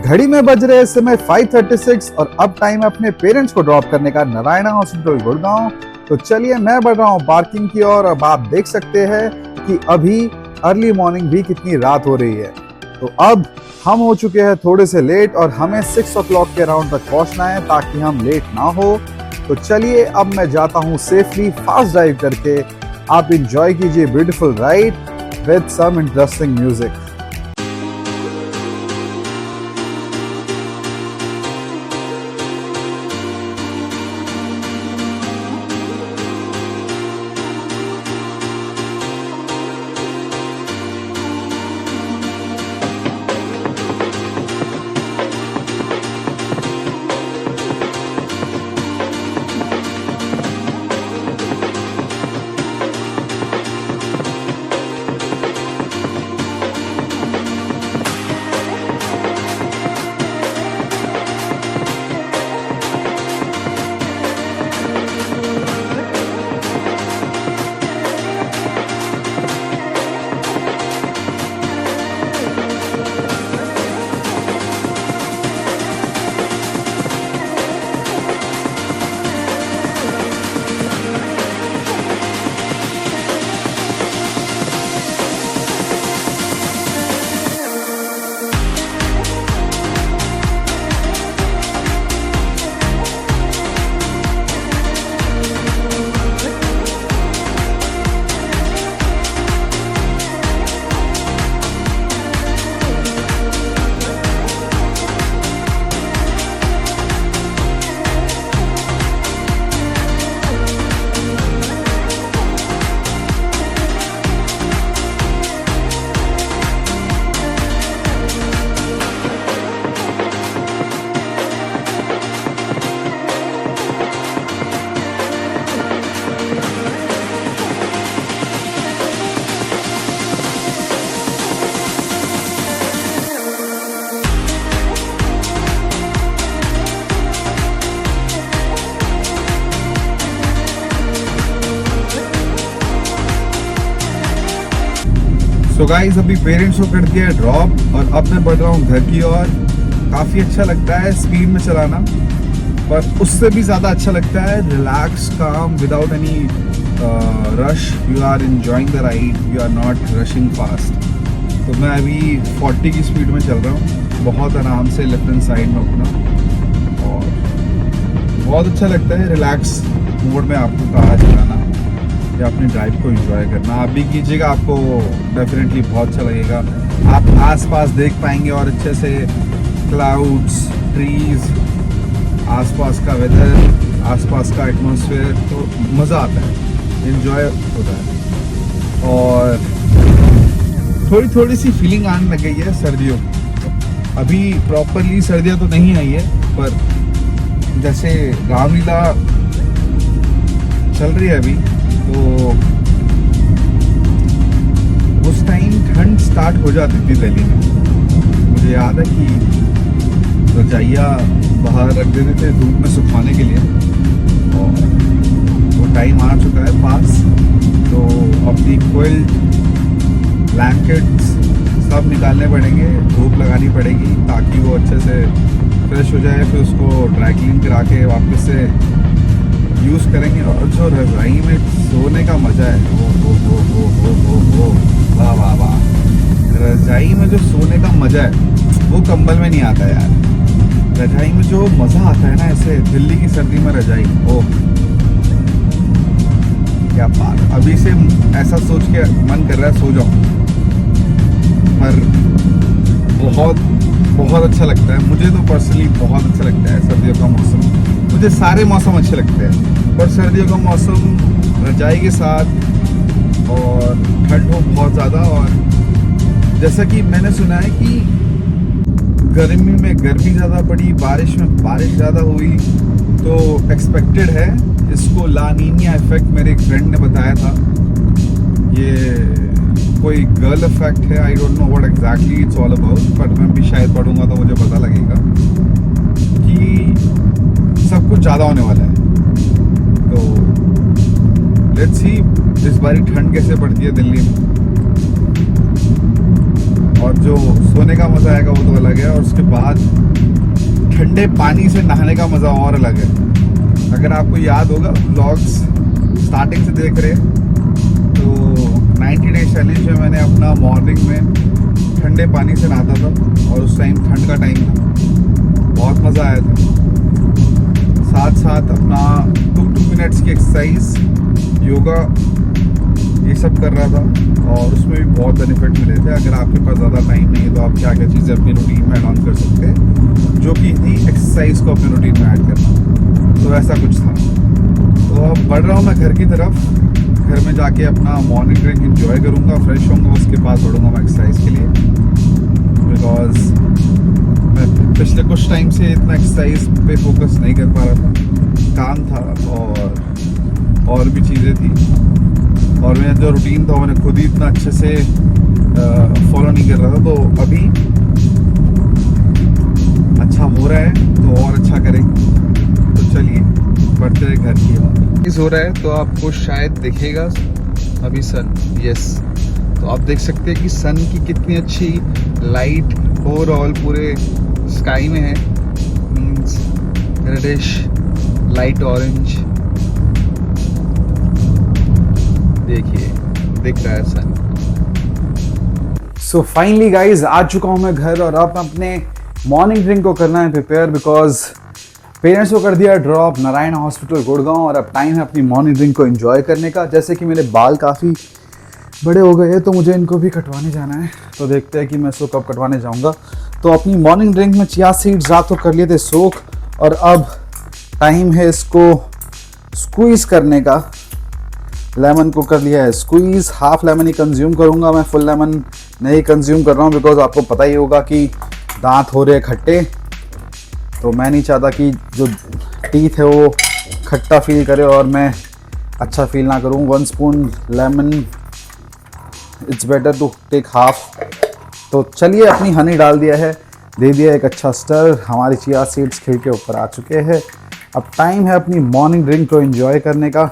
घड़ी में बज रहे इस समय 5:36 और अब टाइम है अपने पेरेंट्स को ड्रॉप करने का नारायणा हॉस्पिटल गुड़गांव। तो चलिए मैं बढ़ रहा हूँ पार्किंग की ओर। अब आप देख सकते हैं कि अभी अर्ली मॉर्निंग भी कितनी रात हो रही है। तो अब हम हो चुके हैं थोड़े से लेट और हमें 6 o'clock के अराउंड तक पहुंचना है ताकि हम लेट ना हो। तो चलिए अब मैं जाता हूँ सेफली फास्ट ड्राइव करके। आप इंजॉय कीजिए beautiful ride with some interesting music. तो गाइस अभी पेरेंट्स को कर दिया है ड्रॉप और अब मैं बढ़ रहा हूँ घर की ओर। काफ़ी अच्छा लगता है स्पीड में चलाना, पर उससे भी ज़्यादा अच्छा लगता है रिलैक्स काम without any rush. You are enjoying the ride, you are not rushing fast. तो मैं अभी 40 की स्पीड में चल रहा हूँ, बहुत आराम से लेफ्ट हैंड साइड में अपना, और बहुत अच्छा लगता है रिलैक्स मोड में आपको कार चलाना या अपनी ड्राइव को एंजॉय करना। आप भी कीजिएगा, आपको डेफिनेटली बहुत अच्छा लगेगा। आप आसपास देख पाएंगे और अच्छे से क्लाउड्स, ट्रीज, आसपास का वेदर, आसपास का एटमॉस्फेयर, तो मज़ा आता है, एंजॉय होता है। और थोड़ी थोड़ी सी फीलिंग आने लग गई है सर्दियों की। अभी प्रॉपरली सर्दियाँ तो नहीं आई है, पर जैसे रामलीला चल रही है अभी, तो उस टाइम ठंड स्टार्ट हो जाती थी दिल्ली में। मुझे याद है कि रजाइयाँ बाहर रख देते थे धूप में सुखाने के लिए, और वो टाइम आ चुका है पास। तो अपनी क्विल्ट, ब्लैंकेट्स सब निकालने पड़ेंगे, धूप लगानी पड़ेगी ताकि वो अच्छे से फ्रेश हो जाए। फिर उसको ड्राई क्लीन करा के वापस से यूज़ करेंगे। और जो रज़ाई में सोने का मज़ा है, वो वाह वाह वाह। रज़ाई में जो सोने का मज़ा है वो कंबल में नहीं आता यार। रज़ाई में जो मज़ा आता है ना, ऐसे दिल्ली की सर्दी में रज़ाई, ओह क्या बात। अभी से ऐसा सोच के मन कर रहा है सो जाऊँ, पर बहुत बहुत अच्छा लगता है। मुझे तो पर्सनली बहुत अच्छा लगता है सर्दियों का मौसम। मुझे सारे मौसम अच्छे लगते हैं, पर सर्दियों का मौसम रजाई के साथ, और ठंड हो बहुत ज़्यादा। और जैसा कि मैंने सुना है कि गर्मी में गर्मी ज़्यादा पड़ी, बारिश में बारिश ज़्यादा हुई, तो एक्सपेक्टेड है इसको ला नीनिया इफेक्ट मेरे एक फ्रेंड ने बताया था। ये कोई गर्ल इफेक्ट है, I don't know what exactly it's all about, but मैं भी शायद पढ़ूंगा तो मुझे पता लगेगा कि सब कुछ ज़्यादा होने वाला है। तो लेट्स सी इस बारी ठंड कैसे पड़ती है दिल्ली में। और जो सोने का मज़ा आएगा वो तो अलग है, और उसके बाद ठंडे पानी से नहाने का मज़ा और अलग है। अगर आपको याद होगा व्लॉग्स स्टार्टिंग से देख रहे हैं तो 90 डेज चैलेंज में मैंने अपना मॉर्निंग में ठंडे पानी से नहाता था, और उस टाइम ठंड का टाइम था, बहुत मज़ा आया था। साथ साथ अपना 2 मिनट्स की एक्सरसाइज, योगा, ये सब कर रहा था, और उसमें भी बहुत बेनिफिट मिले थे। अगर आपके पास ज़्यादा टाइम नहीं है तो आप क्या क्या चीज़ें अपनी रूटीन में ऐड ऑन कर सकते हैं, जो कि थी एक्सरसाइज को अपनी रूटीन में ऐड करना। तो ऐसा कुछ था। तो अब बढ़ रहा हूँ मैं घर की तरफ। घर में जाके अपना मॉर्निंग ड्रिंक एंजॉय करूँगा, फ्रेश होऊंगा, उसके बाद दौड़ूंगा मैं एक्सरसाइज के लिए। बिकॉज मैं पिछले कुछ टाइम से इतना एक्सरसाइज पे फोकस नहीं कर पा रहा था, काम था और भी चीज़ें थी, और मेरा जो रूटीन था मैंने खुद ही इतना अच्छे से फॉलो नहीं कर रहा था। तो अभी अच्छा हो रहा है तो और अच्छा करेंगे। तो चलिए बढ़ते रहे घर की ओर। हो रहा है तो आपको शायद दिखेगा अभी सन, यस, तो आप देख सकते हैं कि सन की कितनी अच्छी लाइट ओवरऑल पूरे स्काई में है। मींस रेडिश लाइट ऑरेंज, देखिए दिख रहा है सन। सो फाइनली गाइज आ चुका हूँ मैं घर, और अब अपने मॉर्निंग ड्रिंक को करना है प्रिपेयर, बिकॉज पेरेंट्स को कर दिया ड्रॉप नारायण हॉस्पिटल गुड़गांव, और अब टाइम है अपनी मॉर्निंग ड्रिंक को एंजॉय करने का। जैसे कि मेरे बाल काफ़ी बड़े हो गए हैं तो मुझे इनको भी कटवाने जाना है, तो देखते हैं कि मैं इसको कब कटवाने जाऊंगा। तो अपनी मॉर्निंग ड्रिंक में चिया सीड्स रात को कर लिए थे सोख, और अब टाइम है इसको स्क्वीज़ करने का। लेमन को कर लिया है स्क्वीज़, हाफ लेमन ही कंज्यूम करूंगा मैं, फुल लेमन नहीं कंज्यूम कर रहा हूँ, बिकॉज आपको पता ही होगा कि दांत हो रहे हैं खट्टे, तो मैं नहीं चाहता कि जो टीथ है वो खट्टा फील करे और मैं अच्छा फील ना करूँ। 1 spoon lemon, it's better to take half. तो चलिए अपनी हनी डाल दिया है, दे दिया एक अच्छा स्टर, हमारी चिया सीड्स खिल के ऊपर आ चुके हैं। अब टाइम है अपनी मॉर्निंग ड्रिंक को एंजॉय करने का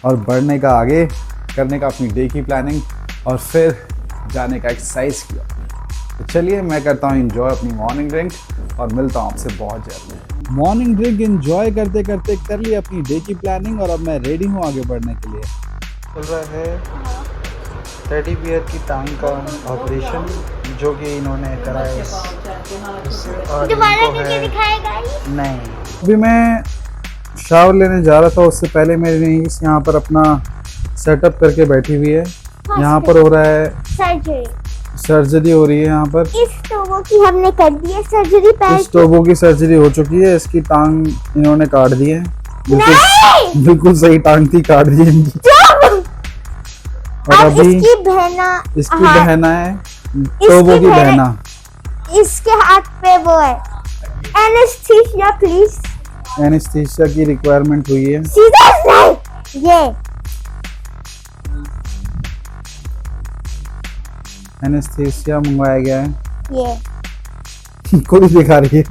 और बढ़ने का, आगे करने का अपनी डे की प्लानिंग, और फिर जाने का एक्सरसाइज किया। तो चलिए मैं करता हूँ एंजॉय अपनी मॉर्निंग ड्रिंक, और मिलता हूँ आपसे बहुत जल्द। मॉर्निंग ड्रिंक एंजॉय करते करते कर ली अपनी डे की प्लानिंग, और अब मैं रेडी हूँ आगे बढ़ने के लिए। चल रहा है टेडी बियर की टांग का ऑपरेशन, जो कि इन्होंने कराया नहीं। अभी मैं शावर लेने जा रहा था, उससे पहले मेरी इस यहाँ पर अपना सेटअप करके बैठी हुई है। यहाँ पर हो रहा है सर्जरी हो रही है। यहाँ पर इस टोबो की हमने कर दी है सर्जरी, पैर इस टोबो की सर्जरी हो चुकी है, इसकी टांग इन्होंने काट दी है। बिल्कुल सही टांग थी, काट दी इनकी। और अभी इसकी बहना है, टोबो की बहना, इसके हाथ पे वो है एनेस्थीसिया, प्लीज। एनेस्थीसिया की रिक्वायरमेंट हुई है। ये एनेस्थीसिया मंगवाया गया है। ये खुद ही दिखा रही है।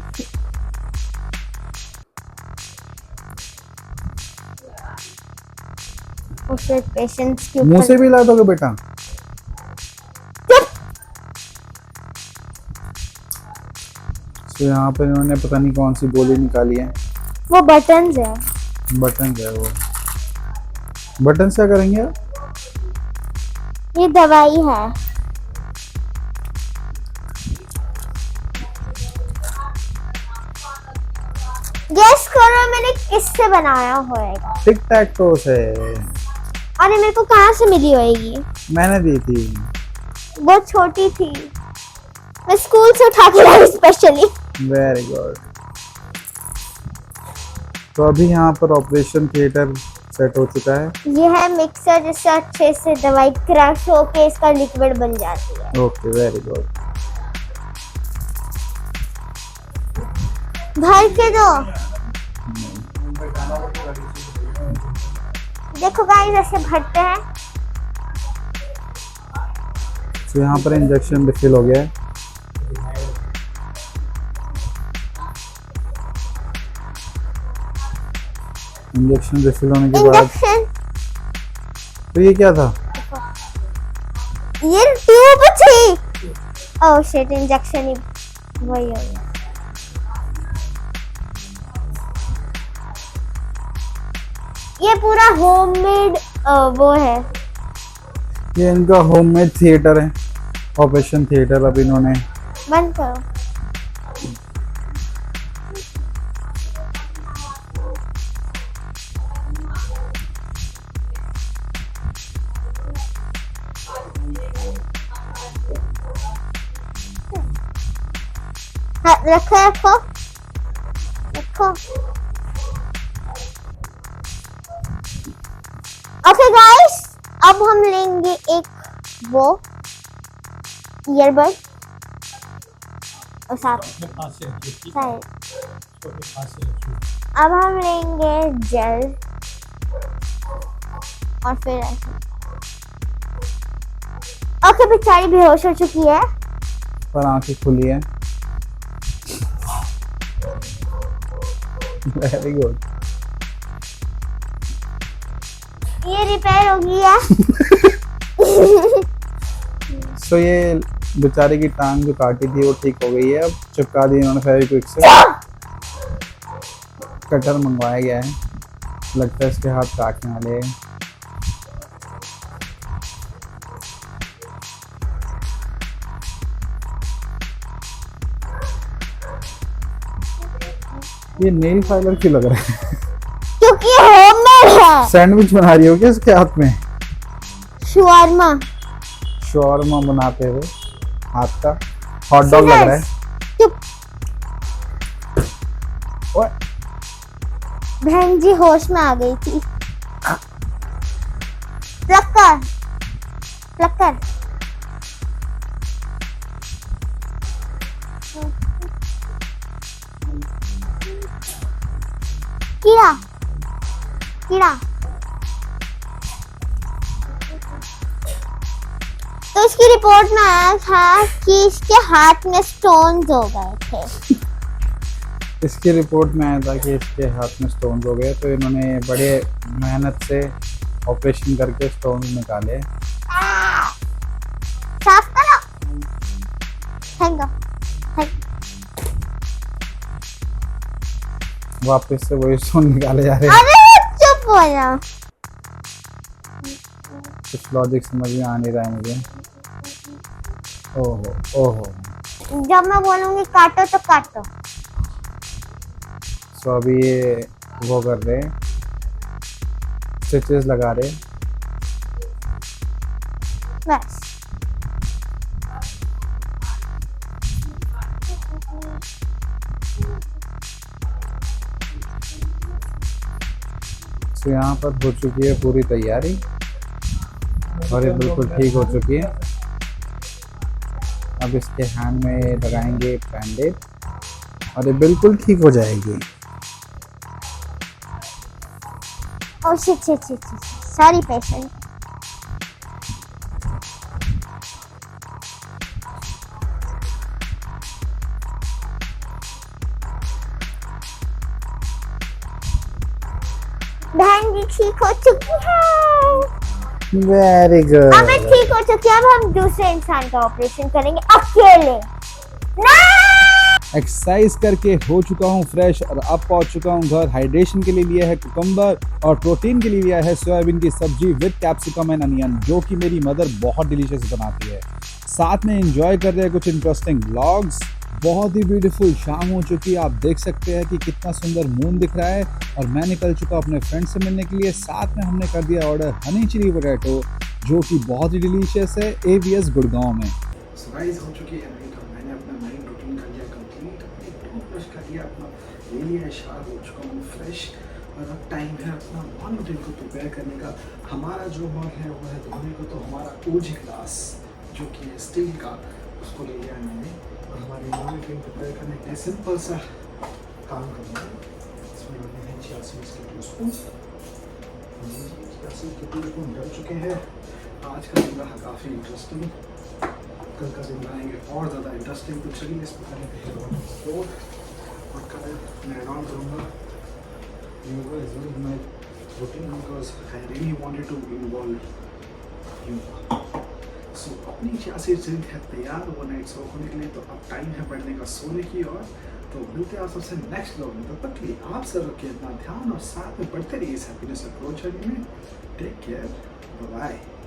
फिर पेशेंट्स के मुंह से भी ला दोगे बेटा? तो यहाँ पर इन्होंने पता नहीं कौन सी गोली निकाली है। वो बटन्स है। बटन है वो। बटन से क्या करेंगे आप? ये दवाई है। गेस करो मैंने किससे बनाया होएगा? टिक टैक टो से। अरे मेरे को कहाँ से मिली होएगी? मैंने दी थी। बहुत छोटी थी, मैं स्कूल से उठा के लाई स्पेशली। Very good. तो अभी यहाँ पर ऑपरेशन थिएटर सेट हो चुका है। ये है मिक्सर, जिससे अच्छे से दवाई क्रश होके इसका लिक्विड बन जाती है। Okay, very good. भर के दो। देखो गाइस ऐसे भरते हैं। तो यहाँ पर इंजेक्शन रिफिल हो गया है। इंजेक्शन रिफिल होने के बाद तो ये क्या था? ये ट्यूब थी। ओह शिट, इंजेक्शन ही वही हो गया। ये पूरा होममेड वो है। ये इनका होममेड थिएटर है, ऑपरेशन थिएटर। अब इन्होंने बंद करो। हाँ, रखो रखो रखो। ओके गाइस, अब हम लेंगे एक वो ईयरबड और साथ साइड। अब हम लेंगे जेल और फिर ऐसे। ओके, बेचारी बेहोश हो चुकी है पर आंखें खुली है। Very good. ये रिपेयर हो गई है। सो ये बेचारे की टांग जो काटी थी वो ठीक हो गई है। अब चिपका दी इन्होंने फेविक्विक से। कटर मंगवाया गया है, लगता है इसके हाथ काटने वाले हैं। ये नेल फाइलर क्यों लग रहा है? क्योंकि होममेड है। सैंडविच बना रही हो क्या इसके हाथ में? शवारमा। शॉर्मा बनाते हुए हाथ का हॉट डॉग लग रहा है। चुप। ओए, बहन जी होश में आ गई थी। प्लग कर, प्लग कर। कीड़ा कीड़ा। तो इसकी रिपोर्ट में आया था कि इसके हाथ में स्टोन्स हो गए थे। इसकी रिपोर्ट में आया था कि इसके हाथ में स्टोन्स हो गए, तो इन्होंने बड़े मेहनत से ऑपरेशन करके स्टोन्स निकाले। साफ करो। Thank you. वापस से वही स्टोन निकाले जा रहे हैं। अरे चुप हो जा। कुछ लॉजिक समझ में आ नहीं रहा है मुझे। ओहो ओहो। जब मैं बोलूंगी काटो तो काटो। सो अभी ये वो कर रहे हैं, स्टिचेस लगा रहे। बस। सो यहाँ पर हो चुकी है पूरी तैयारी और ये बिल्कुल ठीक हो चुकी है। अब इसके हैंड में लगाएंगे बैंडेज और ये बिल्कुल ठीक हो जाएगी। Oh shit shit shit shit, sorry patient. बहन जी ठीक हो चुकी है। Very good. अब मैं ठीक हो चुकी है। अब हम दूसरे इंसान का ऑपरेशन करेंगे अकेले। ना! एक्सरसाइज करके हो चुका हूँ फ्रेश और अब पहुंच चुका हूँ घर। हाइड्रेशन के लिए लिया है कुकम्बर और प्रोटीन के लिए लिया है सोयाबीन की सब्जी विद कैप्सिकम एंड अनियन, जो कि मेरी मदर बहुत डिलीशियस बनाती है। साथ में एंजॉय कर रहे हैं कुछ इंटरेस्टिंग व्लॉग्स। बहुत ही ब्यूटीफुल शाम हो चुकी है, आप देख सकते हैं कि कितना सुंदर मून दिख रहा है और मैं निकल चुका अपने फ्रेंड से मिलने के लिए। साथ में हमने कर दिया ऑर्डर हनी चिली पोटैटो, जो कि बहुत ही डिलीशियस है, AVS गुड़गांव में। सनराइज हो चुकी है नाइट और मैंने अपना नाइट रूटीन कर लिया कंप्लीट। टूथब्रश कर लिया अपना, ले लिया है शावर, हो चुका हूँ फ्रेश और अब टाइम है अपना मॉर्निंग रूटीन को प्रिपेयर करने का। हमारा जो मॉल है वो है धोने को, तो हमारा OG ग्लास जो कि है स्टील का, उसको ले लिया है मैंने और हमारे मॉर्निंग रूटीन प्रिपेयर करने के लिए सिंपल सा काम करना है। इसमें मैंने है चिया सीड्स के 2 स्पून। चिया सीड्स के 2 स्पून डल चुके हैं। आज का दिन रहा काफ़ी इंटरेस्टिंग, कल का दिन बनाएंगे और ज़्यादा इंटरेस्टिंग। तो चलिए इसको करेंगे और कल मैं ऐड ऑन करूँगा yoga is one of my routine because I really wanted to involve yoga. So अपनी 86 जिल्द है तैयार ओवरनाइट सो होने के लिए, तो अब टाइम है बढ़ने का सोने की ओर। तो मिलते हैं आप सबसे नेक्स्ट ब्लॉग में, तब तक के लिए आप सब रखिए अपना ध्यान और साथ में बढ़ते रहिए इस हैप्पीनेस अप्रोच जर्नी में। Take care, bye bye.